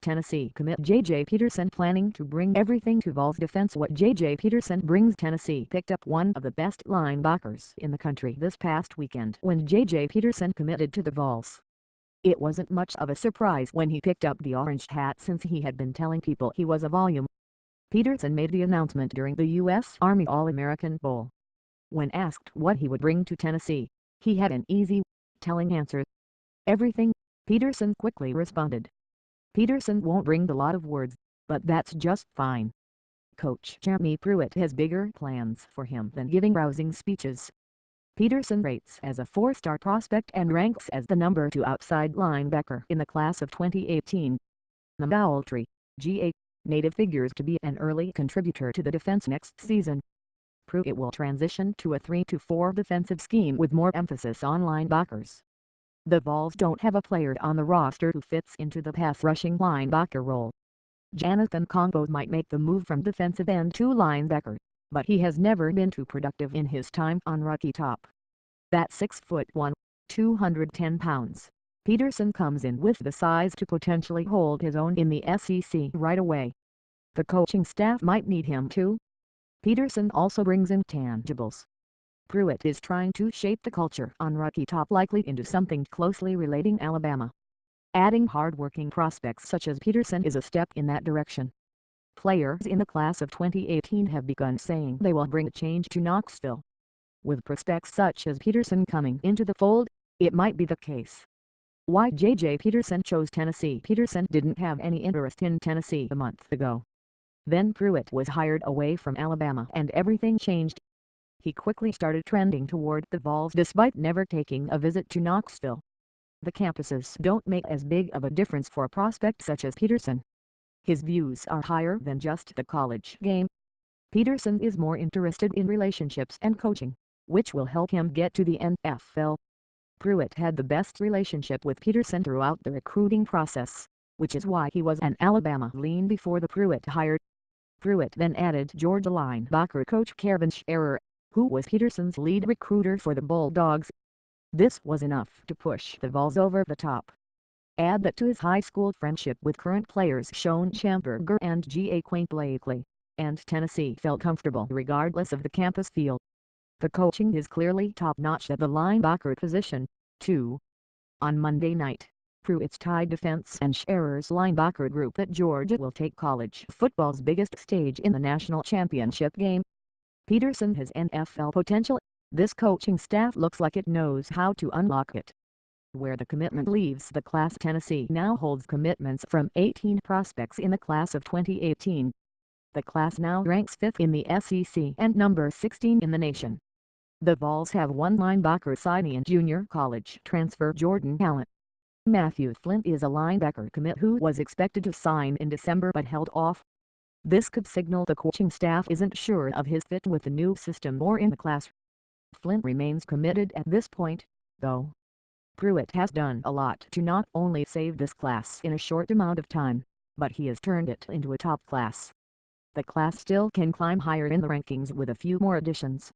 Tennessee commit JJ Peterson planning to bring everything to Vols defense. What JJ Peterson brings. Tennessee picked up one of the best linebackers in the country this past weekend when JJ Peterson committed to the Vols. It wasn't much of a surprise when he picked up the orange hat, since he had been telling people he was a volume. Peterson made the announcement during the U.S. Army All-American Bowl. When asked what he would bring to Tennessee, he had an easy, telling answer. "Everything," Peterson quickly responded. Peterson won't bring a lot of words, but that's just fine. Coach Jeremy Pruitt has bigger plans for him than giving rousing speeches. Peterson rates as a 4-star prospect and ranks as the number 2 outside linebacker in the class of 2018. The Moultrie, GA, native figures to be an early contributor to the defense next season. Pruitt will transition to a 3-4 defensive scheme with more emphasis on linebackers. The Vols don't have a player on the roster who fits into the pass-rushing linebacker role. Jonathan Combo might make the move from defensive end to linebacker, but he has never been too productive in his time on Rocky Top. At 6'1", 210 pounds, Peterson comes in with the size to potentially hold his own in the SEC right away. The coaching staff might need him too. Peterson also brings intangibles. Pruitt is trying to shape the culture on Rocky Top likely into something closely relating Alabama. Adding hard-working prospects such as Peterson is a step in that direction. Players in the class of 2018 have begun saying they will bring a change to Knoxville. With prospects such as Peterson coming into the fold, it might be the case. Why JJ Peterson chose Tennessee? Peterson didn't have any interest in Tennessee a month ago. Then Pruitt was hired away from Alabama and everything changed. He quickly started trending toward the Vols despite never taking a visit to Knoxville. The campuses don't make as big of a difference for a prospect such as Peterson. His views are higher than just the college game. Peterson is more interested in relationships and coaching, which will help him get to the NFL. Pruitt had the best relationship with Peterson throughout the recruiting process, which is why he was an Alabama lean before the Pruitt hire. Pruitt then added Georgia linebacker coach Kevin Scherer, who was Peterson's lead recruiter for the Bulldogs. This was enough to push the Vols over the top. Add that to his high school friendship with current players Sean Schamberger and G.A. Quaint Blakely, and Tennessee felt comfortable regardless of the campus feel. The coaching is clearly top-notch at the linebacker position, too. On Monday night, Pruitt's tight defense and Scherer's linebacker group at Georgia will take college football's biggest stage in the national championship game. Peterson has NFL potential. This coaching staff looks like it knows how to unlock it. Where the commitment leaves the class, Tennessee now holds commitments from 18 prospects in the class of 2018. The class now ranks 5th in the SEC and number 16 in the nation. The Vols have one linebacker signee and junior college transfer Jordan Allen. Matthew Flint is a linebacker commit who was expected to sign in December but held off. This could signal the coaching staff isn't sure of his fit with the new system or in the class. Flint remains committed at this point, though. Pruitt has done a lot to not only save this class in a short amount of time, but he has turned it into a top class. The class still can climb higher in the rankings with a few more additions.